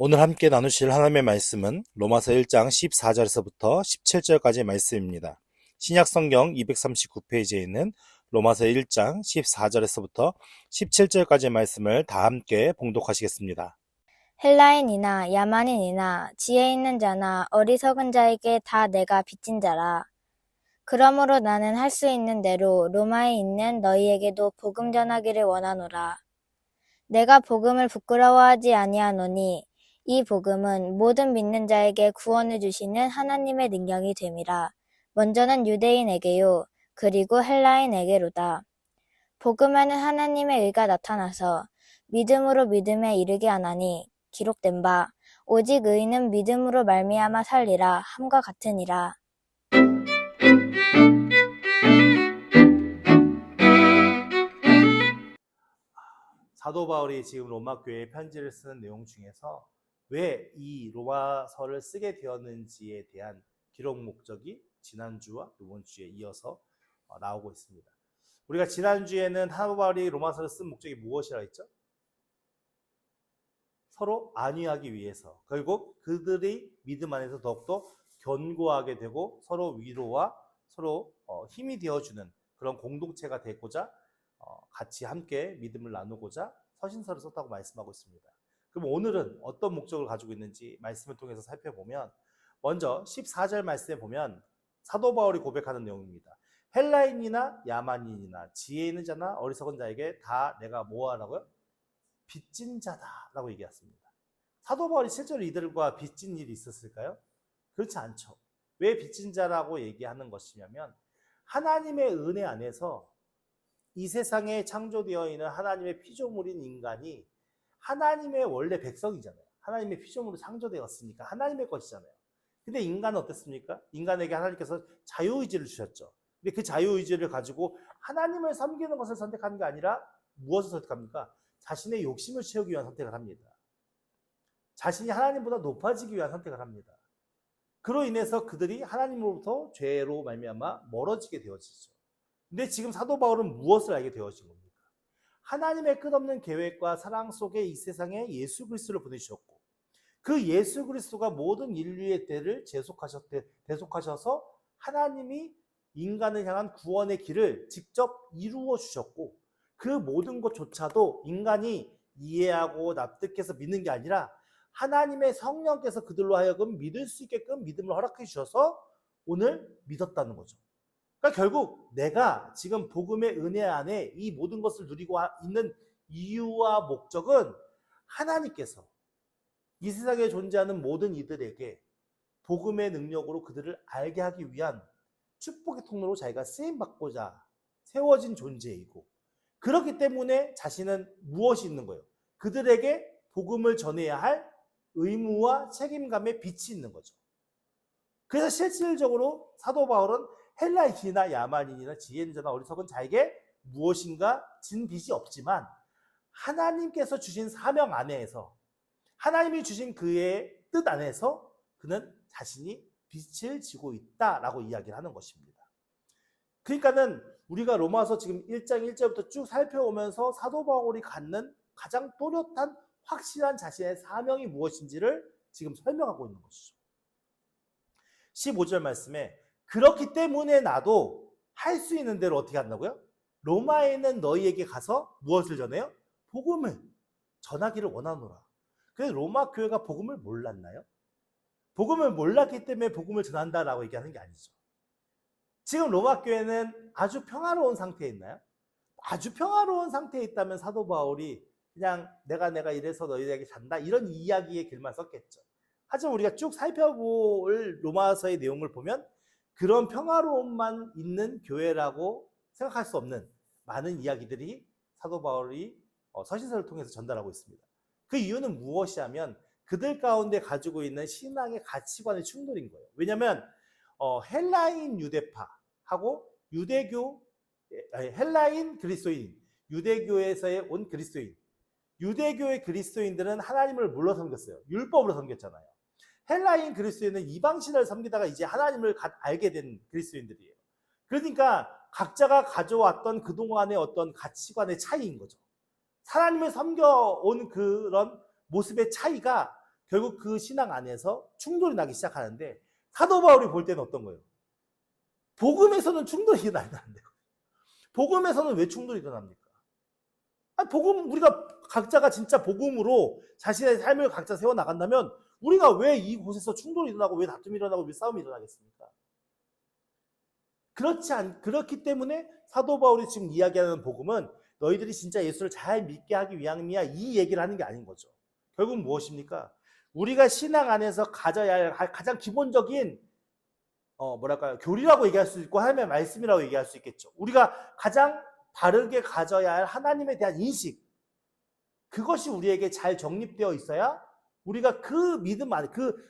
오늘 함께 나누실 하나님의 말씀은 로마서 1장 14절에서부터 17절까지의 말씀입니다. 신약성경 239페이지에 있는 로마서 1장 14절에서부터 17절까지의 말씀을 다 함께 봉독하시겠습니다. 헬라인이나 야만인이나 지혜 있는 자나 어리석은 자에게 다 내가 빚진 자라. 그러므로 나는 할 수 있는 대로 로마에 있는 너희에게도 복음 전하기를 원하노라. 내가 복음을 부끄러워하지 아니하노니 이 복음은 모든 믿는 자에게 구원을 주시는 하나님의 능력이 됨이라. 먼저는 유대인에게요, 그리고 헬라인에게로다. 복음에는 하나님의 의가 나타나서 믿음으로 믿음에 이르게 하나니 기록된 바 오직 의인은 믿음으로 말미암아 살리라 함과 같으니라. 사도 바울이 지금 로마 교회에 편지를 쓰는 내용 중에서 왜 이 로마서를 쓰게 되었는지에 대한 기록 목적이 지난주와 이번 주에 이어서 나오고 있습니다. 우리가 지난주에는 사도 바울이 로마서를 쓴 목적이 무엇이라 했죠? 서로 안위하기 위해서, 결국 그들이 믿음 안에서 더욱더 견고하게 되고 서로 위로와 서로 힘이 되어주는 그런 공동체가 되고자 같이 함께 믿음을 나누고자 서신서를 썼다고 말씀하고 있습니다. 그럼 오늘은 어떤 목적을 가지고 있는지 말씀을 통해서 살펴보면, 먼저 14절 말씀에 보면 사도 바울이 고백하는 내용입니다. 헬라인이나 야만인이나 지혜 있는 자나 어리석은 자에게 다 내가 뭐 하라고요? 빚진 자다라고 얘기했습니다. 사도 바울이 실제로 이들과 빚진 일이 있었을까요? 그렇지 않죠. 왜 빚진 자라고 얘기하는 것이냐면, 하나님의 은혜 안에서 이 세상에 창조되어 있는 하나님의 피조물인 인간이 하나님의 원래 백성이잖아요. 하나님의 피조물로 창조되었으니까 하나님의 것이잖아요. 근데 인간은 어땠습니까? 인간에게 하나님께서 자유의지를 주셨죠. 근데 그 자유의지를 가지고 하나님을 섬기는 것을 선택하는 게 아니라 무엇을 선택합니까? 자신의 욕심을 채우기 위한 선택을 합니다. 자신이 하나님보다 높아지기 위한 선택을 합니다. 그로 인해서 그들이 하나님으로부터 죄로 말미암아 멀어지게 되어지죠. 근데 지금 사도 바울은 무엇을 알게 되어진 겁니까? 하나님의 끝없는 계획과 사랑 속에 이 세상에 예수 그리스도를 보내주셨고, 그 예수 그리스도가 모든 인류의 때를 대속하셔서 하나님이 인간을 향한 구원의 길을 직접 이루어 주셨고, 그 모든 것조차도 인간이 이해하고 납득해서 믿는 게 아니라 하나님의 성령께서 그들로 하여금 믿을 수 있게끔 믿음을 허락해 주셔서 오늘 믿었다는 거죠. 그러니까 결국 내가 지금 복음의 은혜 안에 이 모든 것을 누리고 있는 이유와 목적은 하나님께서 이 세상에 존재하는 모든 이들에게 복음의 능력으로 그들을 알게 하기 위한 축복의 통로로 자기가 쓰임받고자 세워진 존재이고, 그렇기 때문에 자신은 무엇이 있는 거예요? 그들에게 복음을 전해야 할 의무와 책임감의 빛이 있는 거죠. 그래서 실질적으로 사도 바울은 헬라인이나 야만인이나 지혜 있는 자나 어리석은 자에게 무엇인가 진 빚이 없지만 하나님께서 주신 사명 안에서, 하나님이 주신 그의 뜻 안에서 그는 자신이 빚을 지고 있다라고 이야기를 하는 것입니다. 그러니까는 우리가 로마서 지금 1장 1절부터 쭉 살펴오면서 사도 바울이 갖는 가장 또렷한 확실한 자신의 사명이 무엇인지를 지금 설명하고 있는 것이죠. 15절 말씀에 그렇기 때문에 나도 할 수 있는 대로 어떻게 한다고요? 로마에 있는 너희에게 가서 무엇을 전해요? 복음을 전하기를 원하노라. 그래서 로마 교회가 복음을 몰랐나요? 복음을 몰랐기 때문에 복음을 전한다라고 얘기하는 게 아니죠. 지금 로마 교회는 아주 평화로운 상태에 있나요? 아주 평화로운 상태에 있다면 사도 바울이 그냥 내가 이래서 너희에게 잔다 이런 이야기의 길만 썼겠죠. 하지만 우리가 쭉 살펴볼 로마서의 내용을 보면 그런 평화로움만 있는 교회라고 생각할 수 없는 많은 이야기들이 사도 바울이 서신서를 통해서 전달하고 있습니다. 그 이유는 무엇이냐면 그들 가운데 가지고 있는 신앙의 가치관의 충돌인 거예요. 왜냐하면 헬라인 유대파하고 유대교, 헬라인 그리스도인, 유대교에서 온 그리스도인, 유대교의 그리스도인들은 하나님을 뭘로 섬겼어요? 율법으로 섬겼잖아요. 헬라인 그리스도인은 이방신을 섬기다가 이제 하나님을 알게 된 그리스도인들이에요. 그러니까 각자가 가져왔던 그동안의 어떤 가치관의 차이인 거죠. 하나님을 섬겨온 그런 모습의 차이가 결국 그 신앙 안에서 충돌이 나기 시작하는데 사도 바울이 볼 때는 어떤 거예요? 복음에서는 충돌이 일어나면 안 돼요. 복음에서는 왜 충돌이 일어납니까? 복음, 우리가 각자가 진짜 복음으로 자신의 삶을 각자 세워나간다면 우리가 왜 이곳에서 충돌이 일어나고 왜 다툼이 일어나고 왜 싸움이 일어나겠습니까? 그렇기 때문에 사도 바울이 지금 이야기하는 복음은 너희들이 진짜 예수를 잘 믿게 하기 위함이야 이 얘기를 하는 게 아닌 거죠. 결국 무엇입니까? 우리가 신앙 안에서 가져야 할 가장 기본적인 교리라고 얘기할 수 있고 하나님의 말씀이라고 얘기할 수 있겠죠. 우리가 가장 바르게 가져야 할 하나님에 대한 인식, 그것이 우리에게 잘 정립되어 있어야 우리가 그 믿음 안에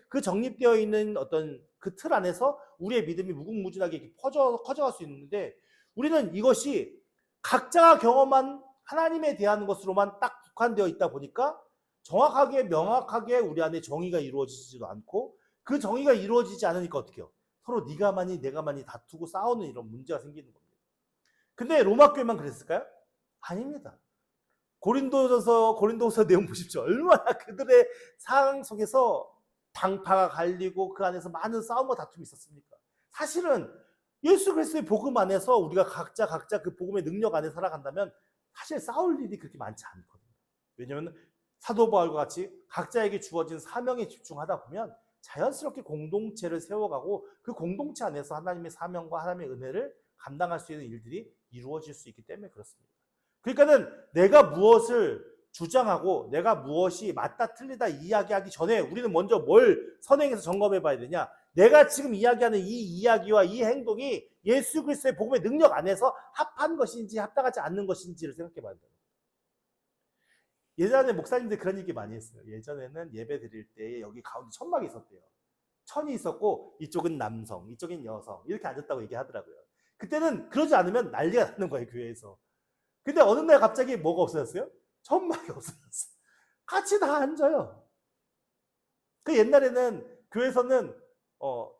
그 정립되어 있는 어떤 그 틀 안에서 우리의 믿음이 무궁무진하게 이렇게 커져갈 수 있는데, 우리는 이것이 각자가 경험한 하나님에 대한 것으로만 딱 국한되어 있다 보니까 정확하게 명확하게 우리 안에 정의가 이루어지지도 않고, 그 정의가 이루어지지 않으니까 어떻게 해요? 서로 네가 많이 내가 많이 다투고 싸우는 이런 문제가 생기는 겁니다. 근데 로마 교회만 그랬을까요? 아닙니다. 고린도서 내용 보십시오. 얼마나 그들의 상황 속에서 당파가 갈리고 그 안에서 많은 싸움과 다툼이 있었습니까? 사실은 예수 그리스도의 복음 안에서 우리가 각자 그 복음의 능력 안에 살아간다면 사실 싸울 일이 그렇게 많지 않거든요. 왜냐하면 사도 바울과 같이 각자에게 주어진 사명에 집중하다 보면 자연스럽게 공동체를 세워가고 그 공동체 안에서 하나님의 사명과 하나님의 은혜를 감당할 수 있는 일들이 이루어질 수 있기 때문에 그렇습니다. 그러니까는 내가 무엇을 주장하고 내가 무엇이 맞다 틀리다 이야기하기 전에 우리는 먼저 뭘 선행해서 점검해 봐야 되냐? 내가 지금 이야기하는 이 이야기와 이 행동이 예수 그리스도의 복음의 능력 안에서 합한 것인지 합당하지 않는 것인지를 생각해 봐야 돼요. 예전에 목사님들 그런 얘기 많이 했어요. 예전에는 예배 드릴 때 여기 가운데 천막이 있었대요. 천이 있었고 이쪽은 남성, 이쪽은 여성 이렇게 앉았다고 얘기하더라고요. 그때는 그러지 않으면 난리가 나는 거예요, 교회에서. 근데 어느 날 갑자기 뭐가 없어졌어요? 천막이 없어졌어요. 같이 다 앉아요. 그 옛날에는 교회에서는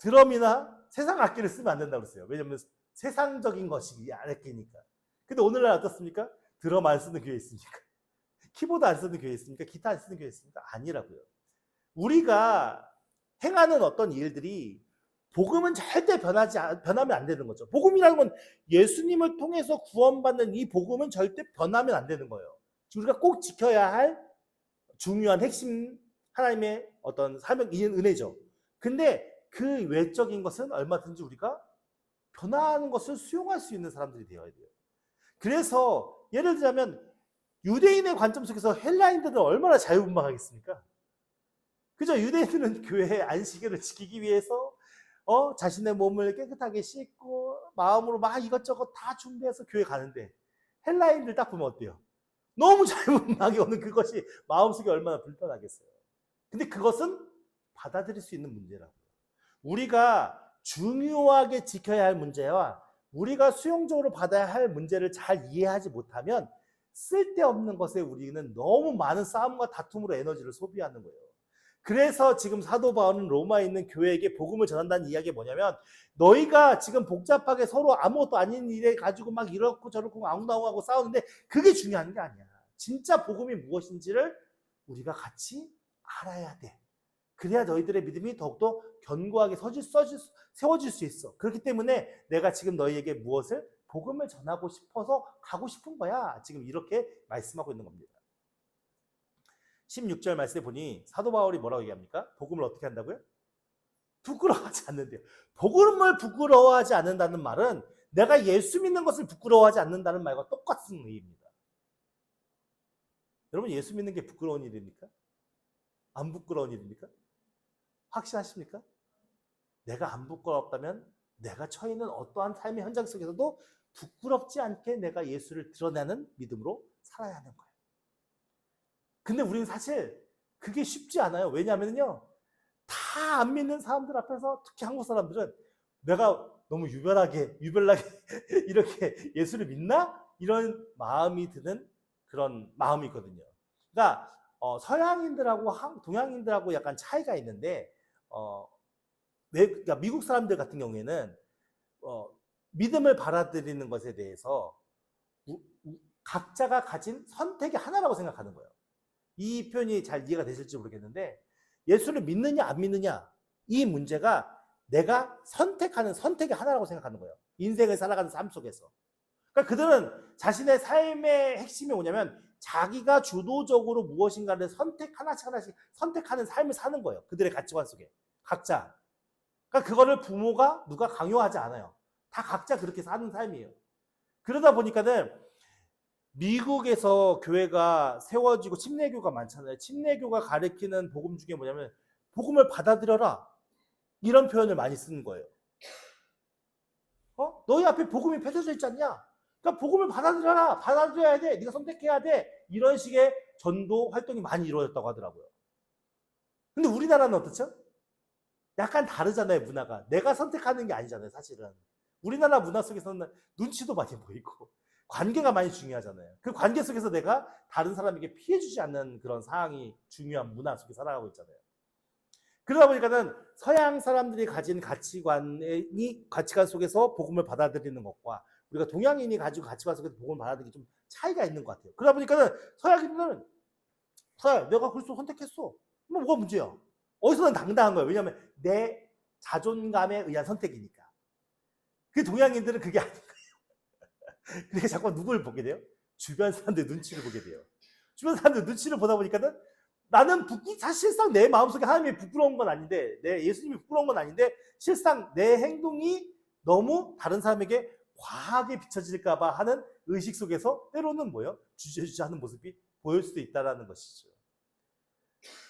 드럼이나 세상 악기를 쓰면 안 된다고 그랬어요. 왜냐면 세상적인 것이 악기니까. 근데 오늘날 어떻습니까? 드럼 안 쓰는 교회 있습니까? 키보드 안 쓰는 교회 있습니까? 기타 안 쓰는 교회 있습니까? 아니라고요. 우리가 행하는 어떤 일들이 복음은 절대 변하면 안 되는 거죠. 복음이라는 건 예수님을 통해서 구원받는 이 복음은 절대 변하면 안 되는 거예요. 우리가 꼭 지켜야 할 중요한 핵심 하나님의 어떤 사명, 은혜죠. 근데 그 외적인 것은 얼마든지 우리가 변화하는 것을 수용할 수 있는 사람들이 되어야 돼요. 그래서 예를 들자면 유대인의 관점 속에서 헬라인들은 얼마나 자유분방하겠습니까? 그죠? 유대인들은 교회의 안식일을 지키기 위해서 자신의 몸을 깨끗하게 씻고 마음으로 막 이것저것 다 준비해서 교회 가는데 헬라인들 딱 보면 어때요? 너무 자유분방하게 오는 그것이 마음속에 얼마나 불편하겠어요. 근데 그것은 받아들일 수 있는 문제라고요. 우리가 중요하게 지켜야 할 문제와 우리가 수용적으로 받아야 할 문제를 잘 이해하지 못하면 쓸데없는 것에 우리는 너무 많은 싸움과 다툼으로 에너지를 소비하는 거예요. 그래서 지금 사도 바울은 로마에 있는 교회에게 복음을 전한다는 이야기가 뭐냐면, 너희가 지금 복잡하게 서로 아무것도 아닌 일에 가지고 막 이렇고 저렇고 앙당하고 싸우는데 그게 중요한 게 아니야. 진짜 복음이 무엇인지를 우리가 같이 알아야 돼. 그래야 너희들의 믿음이 더욱더 견고하게 세워질 수 있어. 그렇기 때문에 내가 지금 너희에게 무엇을 복음을 전하고 싶어서 가고 싶은 거야. 지금 이렇게 말씀하고 있는 겁니다. 16절 말씀에 보니 사도 바울이 뭐라고 얘기합니까? 복음을 어떻게 한다고요? 부끄러워하지 않는데요. 복음을 부끄러워하지 않는다는 말은 내가 예수 믿는 것을 부끄러워하지 않는다는 말과 똑같은 의미입니다. 여러분, 예수 믿는 게 부끄러운 일입니까? 안 부끄러운 일입니까? 확신하십니까? 내가 안 부끄럽다면 내가 처해 있는 어떠한 삶의 현장 속에서도 부끄럽지 않게 내가 예수를 드러내는 믿음으로 살아야 하는 거예요. 근데 우리는 사실 그게 쉽지 않아요. 왜냐하면요, 다 안 믿는 사람들 앞에서, 특히 한국 사람들은 내가 너무 유별나게 이렇게 예수를 믿나? 이런 마음이 드는 그런 마음이 있거든요. 그러니까 서양인들하고 동양인들하고 약간 차이가 있는데, 그러니까 미국 사람들 같은 경우에는 믿음을 받아들이는 것에 대해서 각자가 가진 선택이 하나라고 생각하는 거예요. 이 표현이 잘 이해가 되실지 모르겠는데, 예수를 믿느냐 안 믿느냐 이 문제가 내가 선택하는 선택의 하나라고 생각하는 거예요. 인생을 살아가는 삶 속에서. 그러니까 그들은 자신의 삶의 핵심이 뭐냐면 자기가 주도적으로 무엇인가를 하나씩 선택하는 삶을 사는 거예요. 그들의 가치관 속에. 각자. 그러니까 그거를 부모가 누가 강요하지 않아요. 다 각자 그렇게 사는 삶이에요. 그러다 보니까는 미국에서 교회가 세워지고 침례교가 많잖아요. 침례교가 가리키는 복음 중에 뭐냐면 복음을 받아들여라. 이런 표현을 많이 쓰는 거예요. 너희 앞에 복음이 펼쳐져 있지 않냐? 그러니까 복음을 받아들여라. 받아들여야 돼. 네가 선택해야 돼. 이런 식의 전도 활동이 많이 이루어졌다고 하더라고요. 근데 우리나라는 어떻죠? 약간 다르잖아요, 문화가. 내가 선택하는 게 아니잖아요, 사실은. 우리나라 문화 속에서는 눈치도 많이 보이고 관계가 많이 중요하잖아요. 그 관계 속에서 내가 다른 사람에게 피해주지 않는 그런 상황이 중요한 문화 속에 살아가고 있잖아요. 그러다 보니까는 서양 사람들이 가진 가치관 속에서 복음을 받아들이는 것과 우리가 동양인이 가지고 가치관 속에서 복음을 받아들이기 좀 차이가 있는 것 같아요. 그러다 보니까는 서양인들은 그래, 내가 그리스도 선택했어. 뭐가 문제야? 어디서는 당당한 거예요. 왜냐하면 내 자존감에 의한 선택이니까. 그 동양인들은 그게 아닌 거예요. 그러니까 자꾸 누구를 보게 돼요? 주변 사람들 눈치를 보게 돼요. 주변 사람들 눈치를 보다 보니까는 나는 사실상 내 마음속에 하나님이 부끄러운 건 아닌데, 내 예수님이 부끄러운 건 아닌데, 실상 내 행동이 너무 다른 사람에게 과하게 비춰질까봐 하는 의식 속에서 때로는 뭐예요? 주저주저하는 모습이 보일 수도 있다는 것이죠.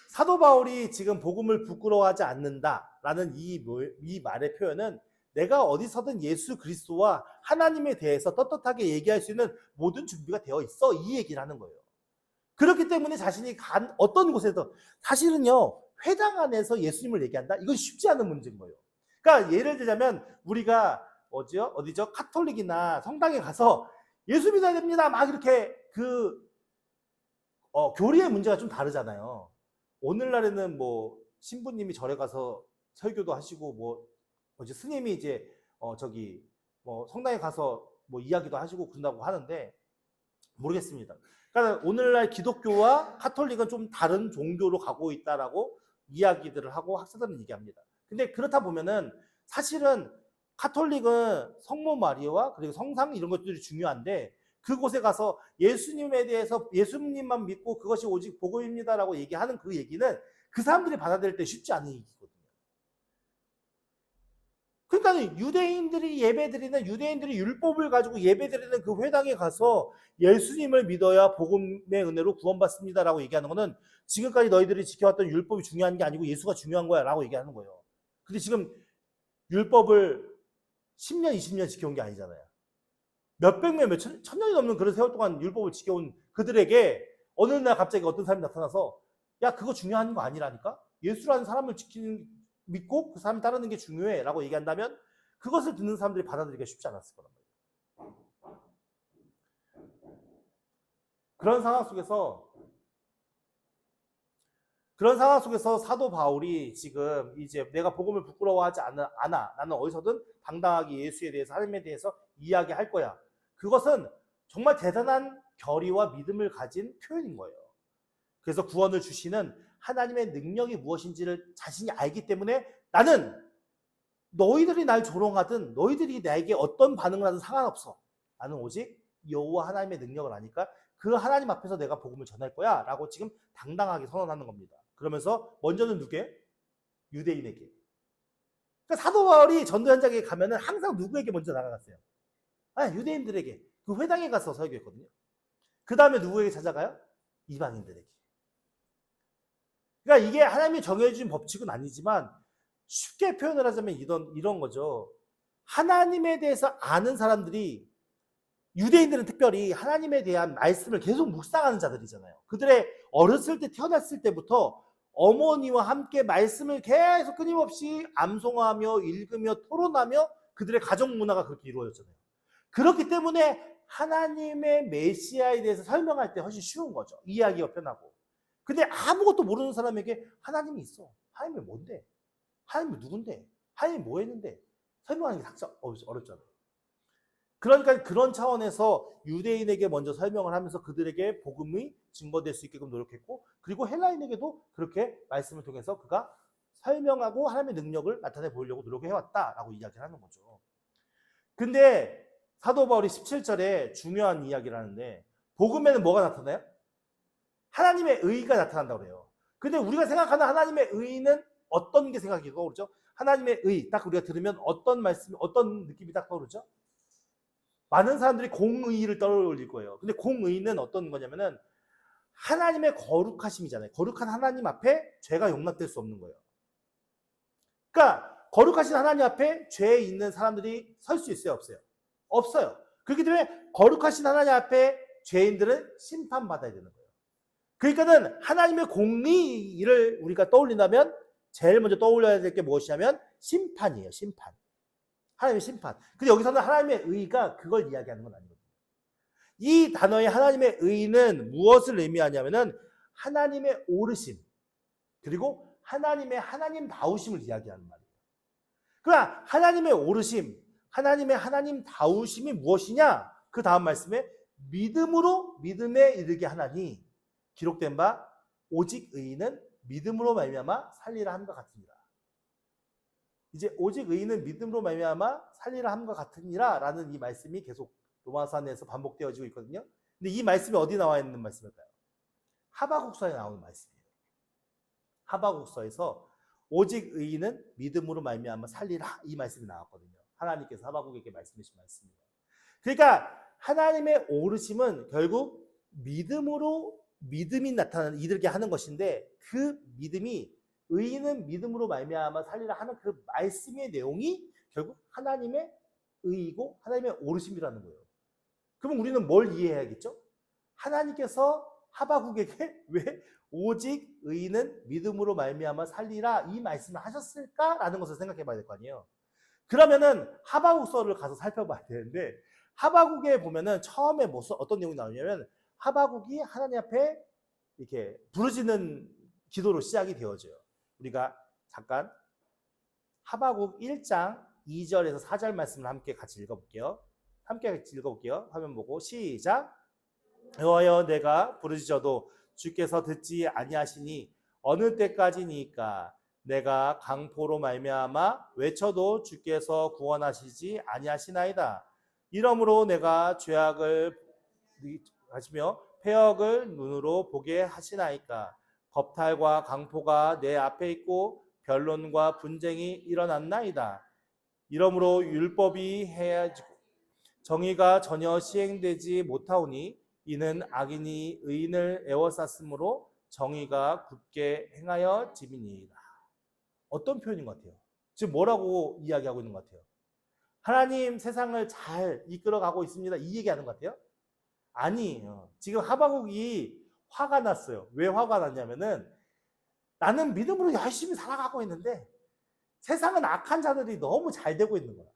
사도 바울이 지금 복음을 부끄러워하지 않는다라는 이 말의 표현은 내가 어디서든 예수 그리스도와 하나님에 대해서 떳떳하게 얘기할 수 있는 모든 준비가 되어 있어. 이 얘기를 하는 거예요. 그렇기 때문에 자신이 간 어떤 곳에서 사실은요. 회당 안에서 예수님을 얘기한다? 이건 쉽지 않은 문제인 거예요. 그러니까 예를 들자면 우리가 어디죠? 카톨릭이나 성당에 가서 예수 믿어야 됩니다. 막 이렇게 교리의 문제가 좀 다르잖아요. 오늘날에는 뭐 신부님이 절에 가서 설교도 하시고 스님이 이제 성당에 가서 뭐 이야기도 하시고 그런다고 하는데 모르겠습니다. 그러니까 오늘날 기독교와 카톨릭은 좀 다른 종교로 가고 있다라고 이야기들을 하고 학자들은 얘기합니다. 근데 그렇다 보면은 사실은 카톨릭은 성모 마리아와 그리고 성상 이런 것들이 중요한데 그곳에 가서 예수님에 대해서 예수님만 믿고 그것이 오직 복음입니다라고 얘기하는 그 얘기는 그 사람들이 받아들일 때 쉽지 않은 얘기거든요. 그러니까 유대인들이 율법을 가지고 예배드리는 그 회당에 가서 예수님을 믿어야 복음의 은혜로 구원받습니다라고 얘기하는 거는 지금까지 너희들이 지켜왔던 율법이 중요한 게 아니고 예수가 중요한 거야 라고 얘기하는 거예요. 근데 지금 율법을 10년, 20년 지켜온 게 아니잖아요. 몇백 년, 천년이 넘는 그런 세월 동안 율법을 지켜온 그들에게 어느 날 갑자기 어떤 사람이 나타나서 야 그거 중요한 거 아니라니까? 예수라는 사람을 믿고 그 사람 따르는 게 중요해 라고 얘기한다면 그것을 듣는 사람들이 받아들이기가 쉽지 않았을 거란 말이에요. 그런 상황 속에서 사도 바울이 지금 이제 내가 복음을 부끄러워하지 않아. 나는 어디서든 당당하게 예수에 대해서 하나님에 대해서 이야기할 거야. 그것은 정말 대단한 결의와 믿음을 가진 표현인 거예요. 그래서 구원을 주시는 하나님의 능력이 무엇인지를 자신이 알기 때문에 나는 너희들이 날 조롱하든 너희들이 나에게 어떤 반응을 하든 상관없어. 나는 오직 여호와 하나님의 능력을 아니까 그 하나님 앞에서 내가 복음을 전할 거야 라고 지금 당당하게 선언하는 겁니다. 그러면서 먼저는 누구에게? 유대인에게. 그러니까 사도 바울이 전도 현장에 가면은 항상 누구에게 먼저 나가갔어요? 유대인들에게. 그 회당에 가서 설교했거든요. 그 다음에 누구에게 찾아가요? 이방인들에게. 그러니까 이게 하나님이 정해준 법칙은 아니지만 쉽게 표현을 하자면 이런 거죠. 하나님에 대해서 아는 사람들이 유대인들은 특별히 하나님에 대한 말씀을 계속 묵상하는 자들이잖아요. 그들의 어렸을 때 태어났을 때부터 어머니와 함께 말씀을 계속 끊임없이 암송하며 읽으며 토론하며 그들의 가정 문화가 그렇게 이루어졌잖아요. 그렇기 때문에 하나님의 메시아에 대해서 설명할 때 훨씬 쉬운 거죠. 이해하기가 편하고. 근데 아무것도 모르는 사람에게 하나님이 있어. 하나님이 뭔데? 하나님이 누군데? 하나님이 뭐 했는데? 설명하는 게 어렵잖아요. 그러니까 그런 차원에서 유대인에게 먼저 설명을 하면서 그들에게 복음이 증거될 수 있게끔 노력했고, 그리고 헬라인에게도 그렇게 말씀을 통해서 그가 설명하고 하나님의 능력을 나타내 보이려고 노력해왔다라고 이야기를 하는 거죠. 근데 사도 바울이 17절에 중요한 이야기를 하는데, 복음에는 뭐가 나타나요? 하나님의 의가 나타난다고 그래요. 근데 우리가 생각하는 하나님의 의는 어떤 게 생각이 떠오르죠? 하나님의 의, 딱 우리가 들으면 어떤 말씀, 어떤 느낌이 딱 떠오르죠? 많은 사람들이 공의를 떠올릴 거예요. 근데 공의는 어떤 거냐면은 하나님의 거룩하심이잖아요. 거룩한 하나님 앞에 죄가 용납될 수 없는 거예요. 그러니까 거룩하신 하나님 앞에 죄 있는 사람들이 설 수 있어요, 없어요? 없어요. 그렇기 때문에 거룩하신 하나님 앞에 죄인들은 심판받아야 되는 거예요. 그러니까는 하나님의 공의를 우리가 떠올린다면 제일 먼저 떠올려야 될 게 무엇이냐면 심판이에요, 심판. 하나님의 심판. 근데 여기서는 하나님의 의가 그걸 이야기하는 건 아니거든요. 이 단어의 하나님의 의는 무엇을 의미하냐면은 하나님의 오르심, 그리고 하나님의 하나님다우심을 이야기하는 말이에요. 그러나 하나님의 오르심, 하나님의 하나님다우심이 무엇이냐? 그 다음 말씀에 믿음으로 믿음에 이르게 하나니 기록된 바 오직 의인은 믿음으로 말미암아 살리라 함과 같으니라. 이제 오직 의인은 믿음으로 말미암아 살리라 함과 같으니라 라는 이 말씀이 계속 로마서 안에서 반복되어지고 있거든요. 근데 이 말씀이 어디 나와 있는 말씀일까요? 하바국서에 나오는 말씀이에요. 하바국서에서 오직 의인은 믿음으로 말미암아 살리라 이 말씀이 나왔거든요. 하나님께서 하바국에게 말씀하신 말씀이에요. 그러니까 하나님의 오르심은 결국 믿음이 나타나는 이들에게 하는 것인데, 그 믿음이 의인은 믿음으로 말미암아 살리라 하는 그 말씀의 내용이 결국 하나님의 의이고 하나님의 오르심이라는 거예요. 그럼 우리는 뭘 이해해야겠죠? 하나님께서 하바국에게 왜 오직 의인은 믿음으로 말미암아 살리라 이 말씀을 하셨을까라는 것을 생각해 봐야 될 거 아니에요. 그러면은 하바국서를 가서 살펴봐야 되는데, 하바국에 보면은 처음에 어떤 내용이 나오냐면 하바국이 하나님 앞에 이렇게 부르짖는 기도로 시작이 되어져요. 우리가 잠깐 하바국 1장 2절에서 4절 말씀을 함께 같이 읽어볼게요. 화면 보고 시작. 여호와여, 내가 부르짖어도 주께서 듣지 아니하시니 어느 때까지니까? 내가 강포로 말미암아 외쳐도 주께서 구원하시지 아니하시나이다. 이러므로 내가 죄악을 하시며 패역을 눈으로 보게 하시나이까? 겁탈과 강포가 내 앞에 있고 변론과 분쟁이 일어났나이다. 이러므로 율법이 해야지고 정의가 전혀 시행되지 못하오니 이는 악인이 의인을 애워쌌으므로 정의가 굳게 행하여 짐이니이다. 어떤 표현인 것 같아요? 지금 뭐라고 이야기하고 있는 것 같아요? 하나님 세상을 잘 이끌어가고 있습니다, 이 얘기하는 것 같아요? 아니에요. 지금 하바국이 화가 났어요. 왜 화가 났냐면은 나는 믿음으로 열심히 살아가고 있는데 세상은 악한 자들이 너무 잘 되고 있는 거야.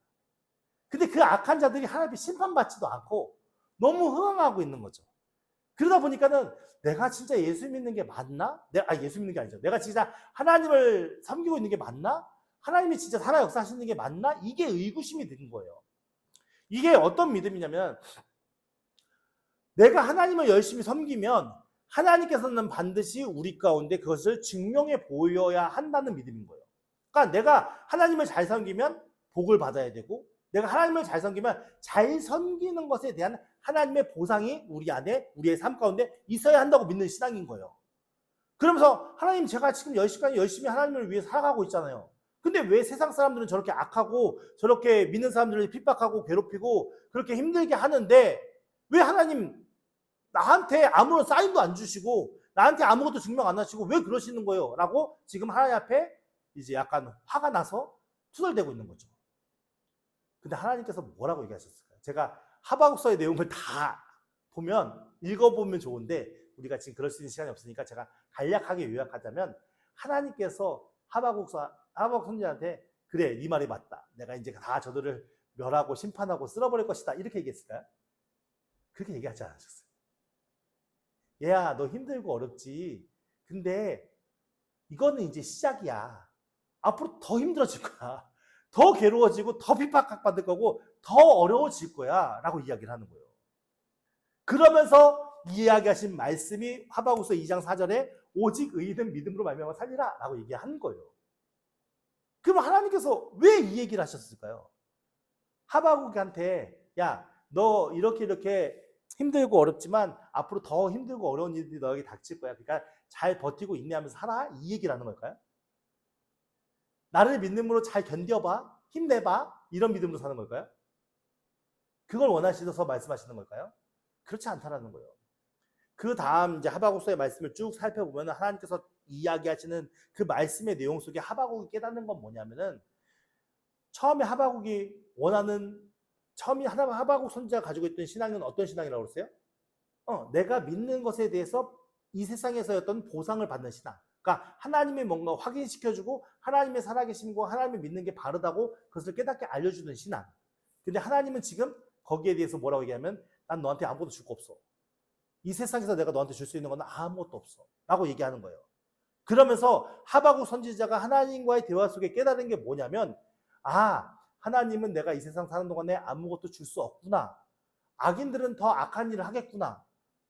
근데 그 악한 자들이 하나님 앞에 심판받지도 않고 너무 흥황하고 있는 거죠. 그러다 보니까는 내가 진짜 예수 믿는 게 맞나? 예수 믿는 게 아니죠. 내가 진짜 하나님을 섬기고 있는 게 맞나? 하나님이 진짜 살아 역사하시는 게 맞나? 이게 의구심이 드는 거예요. 이게 어떤 믿음이냐면, 내가 하나님을 열심히 섬기면 하나님께서는 반드시 우리 가운데 그것을 증명해 보여야 한다는 믿음인 거예요. 그러니까 내가 하나님을 잘 섬기면 복을 받아야 되고, 내가 하나님을 잘 섬기면 잘 섬기는 것에 대한 하나님의 보상이 우리 안에, 우리의 삶 가운데 있어야 한다고 믿는 신앙인 거예요. 그러면서 하나님, 제가 지금 열심히 하나님을 위해 살아가고 있잖아요. 근데 왜 세상 사람들은 저렇게 악하고 저렇게 믿는 사람들을 핍박하고 괴롭히고 그렇게 힘들게 하는데 왜 하나님 나한테 아무런 사인도 안 주시고 나한테 아무것도 증명 안 하시고 왜 그러시는 거예요? 라고 지금 하나님 앞에 이제 약간 화가 나서 투덜대고 있는 거죠. 근데 하나님께서 뭐라고 얘기하셨을까요? 제가 하바국서의 내용을 다 보면, 읽어보면 좋은데 우리가 지금 그럴 수 있는 시간이 없으니까 제가 간략하게 요약하자면, 하나님께서 하바국 선지자한테 그래, 네 말이 맞다, 내가 이제 다 저들을 멸하고 심판하고 쓸어버릴 것이다, 이렇게 얘기했을까요? 그렇게 얘기하지 않으셨어요. 얘야, 너 힘들고 어렵지. 근데 이거는 이제 시작이야. 앞으로 더 힘들어질 거야. 더 괴로워지고 더 핍박받을 거고 더 어려워질 거야 라고 이야기를 하는 거예요. 그러면서 이야기하신 말씀이 하박국서 2장 4절에 오직 의인은 믿음으로 말미암아 살리라 라고 얘기하는 거예요. 그럼 하나님께서 왜 이 얘기를 하셨을까요? 하박국한테 야, 너 이렇게 힘들고 어렵지만 앞으로 더 힘들고 어려운 일들이 너에게 닥칠 거야. 그러니까 잘 버티고 인내하면서 살아. 이 얘기를 하는 걸까요? 나를 믿음으로 잘 견뎌봐. 힘내봐. 이런 믿음으로 사는 걸까요? 그걸 원하시셔서 말씀하시는 걸까요? 그렇지 않다라는 거예요. 그 다음 이제 하박국서의 말씀을 쭉 살펴보면 하나님께서 이야기하시는 그 말씀의 내용 속에 하박국이 깨닫는 건 뭐냐면은 처음에 하박국이 원하는 하박국 선지자가 가지고 있던 신앙은 어떤 신앙이라고 그랬어요? 내가 믿는 것에 대해서 이 세상에서였던 보상을 받는 신앙. 그러니까 하나님의 뭔가 확인시켜주고 하나님의 살아계심과 하나님을 믿는 게 바르다고 그것을 깨닫게 알려주는 신앙. 근데 하나님은 지금 거기에 대해서 뭐라고 얘기하면 난 너한테 아무것도 줄 거 없어. 이 세상에서 내가 너한테 줄 수 있는 건 아무것도 없어. 라고 얘기하는 거예요. 그러면서 하박국 선지자가 하나님과의 대화 속에 깨달은 게 뭐냐면 하나님은 내가 이 세상 사는 동안에 아무것도 줄 수 없구나. 악인들은 더 악한 일을 하겠구나.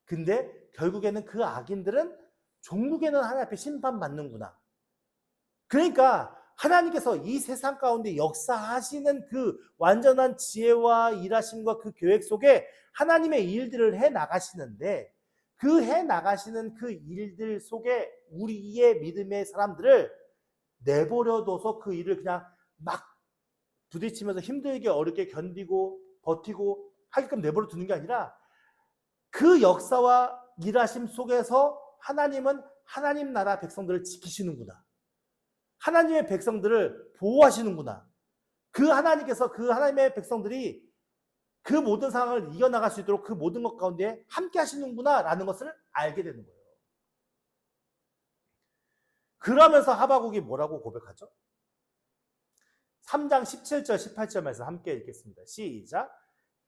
근데 결국에는 그 악인들은 종국에는 하나님 앞에 심판받는구나. 그러니까 하나님께서 이 세상 가운데 역사하시는 그 완전한 지혜와 일하심과 그 계획 속에 하나님의 일들을 해나가시는데 그 해나가시는 그 일들 속에 우리의 믿음의 사람들을 내버려둬서 그 일을 그냥 막 부딪히면서 힘들게 어렵게 견디고 버티고 하게끔 내버려 두는 게 아니라 그 역사와 일하심 속에서 하나님은 하나님 나라 백성들을 지키시는구나. 하나님의 백성들을 보호하시는구나. 그 하나님께서 그 하나님의 백성들이 그 모든 상황을 이겨나갈 수 있도록 그 모든 것 가운데 함께 하시는구나 라는 것을 알게 되는 거예요. 그러면서 하박국이 뭐라고 고백하죠? 3장 17절 18절 말씀 함께 읽겠습니다. 시작.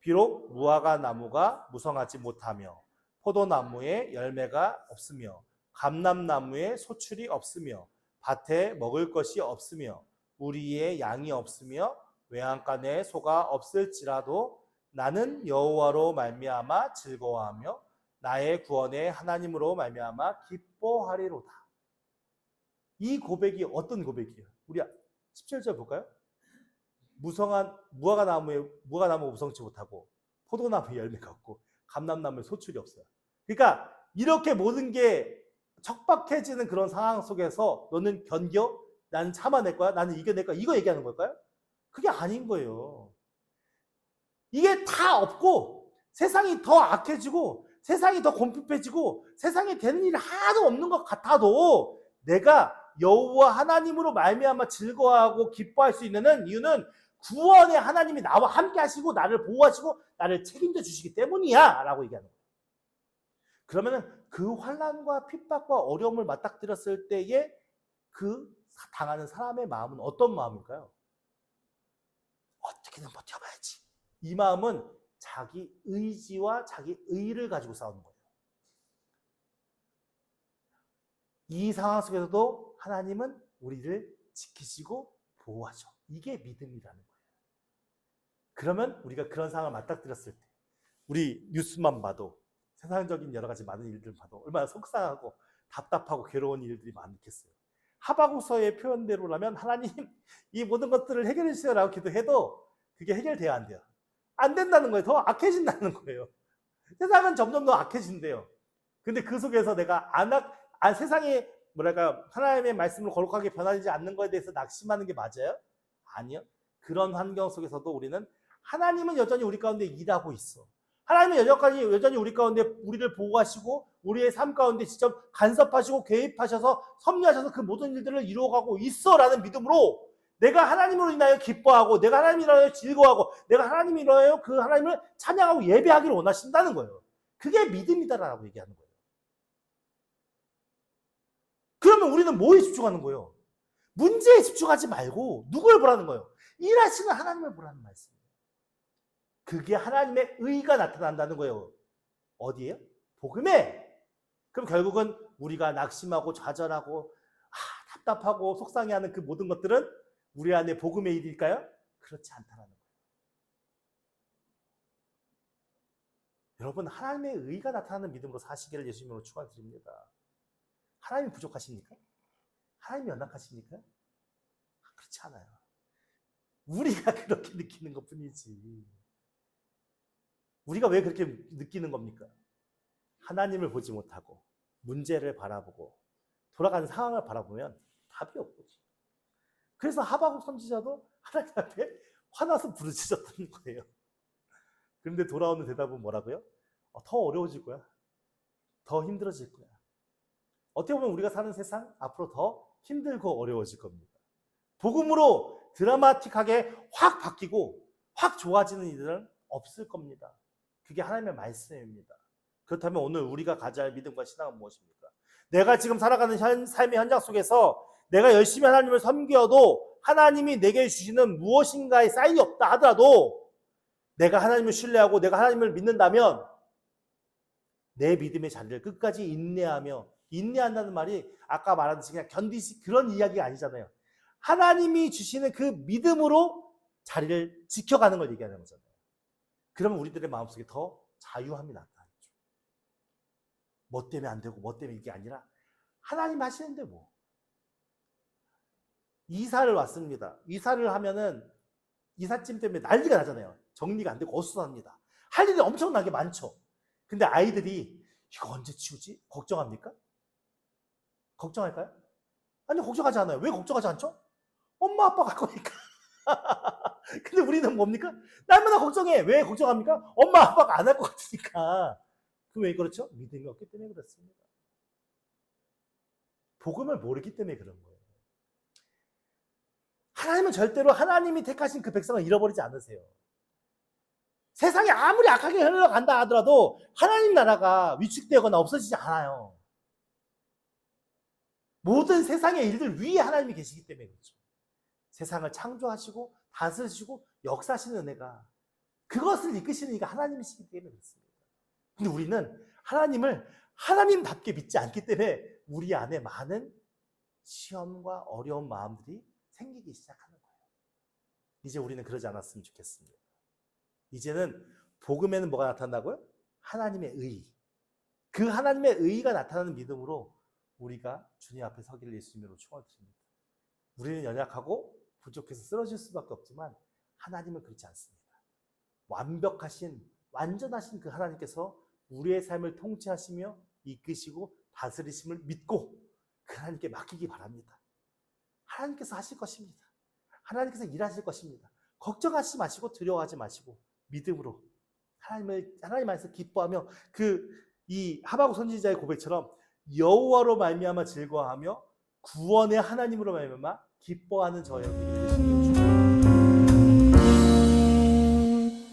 비록 무화과 나무가 무성하지 못하며 포도나무에 열매가 없으며 감람나무에 소출이 없으며 밭에 먹을 것이 없으며 우리의 양이 없으며 외양간 내 소가 없을지라도 나는 여호와로 말미암아 즐거워하며 나의 구원의 하나님으로 말미암아 기뻐하리로다. 이 고백이 어떤 고백이에요? 우리 17절 볼까요? 무화과 나무가 무성치 못하고 포도나무에 열매가 없고 감람나무에 소출이 없어요. 그러니까 이렇게 모든 게 척박해지는 그런 상황 속에서 너는 견뎌? 나는 참아낼 거야? 나는 이겨낼 거야? 이거 얘기하는 걸까요? 그게 아닌 거예요. 이게 다 없고 세상이 더 악해지고 세상이 더 곰핍해지고 세상에 되는 일이 하나도 없는 것 같아도 내가 여호와 하나님으로 말미암아 즐거워하고 기뻐할 수 있는 이유는 구원의 하나님이 나와 함께 하시고 나를 보호하시고 나를 책임져 주시기 때문이야 라고 얘기하는 거예요. 그러면 그 환난과 핍박과 어려움을 맞닥뜨렸을 때에 그 당하는 사람의 마음은 어떤 마음일까요? 어떻게든 버텨봐야지. 이 마음은 자기 의지와 자기 의를 가지고 싸우는 거예요. 이 상황 속에서도 하나님은 우리를 지키시고 보호하죠. 이게 믿음이라는 거예요. 그러면 우리가 그런 상황을 맞닥뜨렸을 때 우리 뉴스만 봐도 세상적인 여러 가지 많은 일들을 봐도 얼마나 속상하고 답답하고 괴로운 일들이 많겠어요. 하박국서의 표현대로라면 하나님 이 모든 것들을 해결해 주세요라고 기도해도 그게 해결돼야 안 돼요. 안 된다는 거예요. 더 악해진다는 거예요. 세상은 점점 더 악해진대요. 근데 그 속에서 내가 세상에 하나님의 말씀으로 거룩하게 변하지 않는 것에 대해서 낙심하는 게 맞아요? 아니요. 그런 환경 속에서도 우리는 하나님은 여전히 우리 가운데 일하고 있어. 하나님은 여전히 우리 가운데 우리를 보호하시고 우리의 삶 가운데 직접 간섭하시고 개입하셔서 섭리하셔서 그 모든 일들을 이루어가고 있어라는 믿음으로 내가 하나님으로 인하여 기뻐하고 내가 하나님으로 인하여 즐거워하고 내가 하나님으로 인하여 그 하나님을 찬양하고 예배하기를 원하신다는 거예요. 그게 믿음이다라고 얘기하는 거예요. 그러면 우리는 뭐에 집중하는 거예요? 문제에 집중하지 말고 누구를 보라는 거예요? 일하시는 하나님을 보라는 말씀이에요. 그게 하나님의 의가 나타난다는 거예요. 어디에요? 복음에. 그럼 결국은 우리가 낙심하고 좌절하고 답답하고 속상해하는 그 모든 것들은 우리 안에 복음의 일일까요? 그렇지 않다라는 거예요. 여러분, 하나님의 의가 나타나는 믿음으로 사시기를 예수님으로 축원드립니다. 하나님이 부족하십니까? 하나님이 연약하십니까? 그렇지 않아요. 우리가 그렇게 느끼는 것뿐이지. 우리가 왜 그렇게 느끼는 겁니까? 하나님을 보지 못하고 문제를 바라보고 돌아가는 상황을 바라보면 답이 없거든요. 그래서 하박국 선지자도 하나님 앞에 화나서 부르짖었던 거예요. 그런데 돌아오는 대답은 뭐라고요? 더 어려워질 거야. 더 힘들어질 거야. 어떻게 보면 우리가 사는 세상 앞으로 더 힘들고 어려워질 겁니다. 복음으로 드라마틱하게 확 바뀌고 확 좋아지는 일은 없을 겁니다. 그게 하나님의 말씀입니다. 그렇다면 오늘 우리가 가져야 할 믿음과 신앙은 무엇입니까? 내가 지금 살아가는 삶의 현장 속에서 내가 열심히 하나님을 섬겨도 하나님이 내게 주시는 무엇인가에 사인이 없다 하더라도 내가 하나님을 신뢰하고 내가 하나님을 믿는다면 내 믿음의 자리를 끝까지 인내하며, 인내한다는 말이 아까 말하듯이 그냥 견디시 그런 이야기가 아니잖아요. 하나님이 주시는 그 믿음으로 자리를 지켜가는 걸 얘기하는 거잖아요. 그러면 우리들의 마음속에 더 자유함이 나타나죠. 뭐 때문에 안 되고 뭐 때문에 이게 아니라 하나님 하시는데 뭐. 이사를 왔습니다. 이사를 하면은 이삿짐 때문에 난리가 나잖아요. 정리가 안 되고 어수선합니다. 할 일이 엄청나게 많죠. 근데 아이들이 이거 언제 치우지? 걱정합니까? 걱정할까요? 아니, 걱정하지 않아요. 왜 걱정하지 않죠? 엄마 아빠가 할 거니까. 근데 우리는 뭡니까? 날마다 걱정해. 왜 걱정합니까? 엄마 아빠가 안 할 것 같으니까. 그럼 왜 그렇죠? 믿음이 없기 때문에 그렇습니다. 복음을 모르기 때문에 그런 거예요. 하나님은 절대로 하나님이 택하신 그 백성을 잃어버리지 않으세요. 세상이 아무리 악하게 흘러간다 하더라도 하나님 나라가 위축되거나 없어지지 않아요. 모든 세상의 일들 위에 하나님이 계시기 때문에 그렇죠. 세상을 창조하시고 다스리시고 역사하시는 은혜가, 그것을 이끄시는 이가 하나님이시기 때문에 그렇습니다. 근데 우리는 하나님을 하나님답게 믿지 않기 때문에 우리 안에 많은 시험과 어려운 마음들이 생기기 시작하는 거예요. 이제 우리는 그러지 않았으면 좋겠습니다. 이제는 복음에는 뭐가 나타난다고요? 하나님의 의. 그 하나님의 의가 나타나는 믿음으로 우리가 주님 앞에 서기를 예수님으로 축원드립니다. 우리는 연약하고 부족해서 쓰러질 수밖에 없지만 하나님은 그렇지 않습니다. 완벽하신, 완전하신 그 하나님께서 우리의 삶을 통치하시며 이끄시고 다스리심을 믿고 그 하나님께 맡기기 바랍니다. 하나님께서 하실 것입니다. 하나님께서 일하실 것입니다. 걱정하지 마시고 두려워하지 마시고 믿음으로 하나님 안에서 기뻐하며 이 하박국 선지자의 고백처럼 여호와로 말미암아 즐거워하며 구원의 하나님으로 말미암아 기뻐하는 저의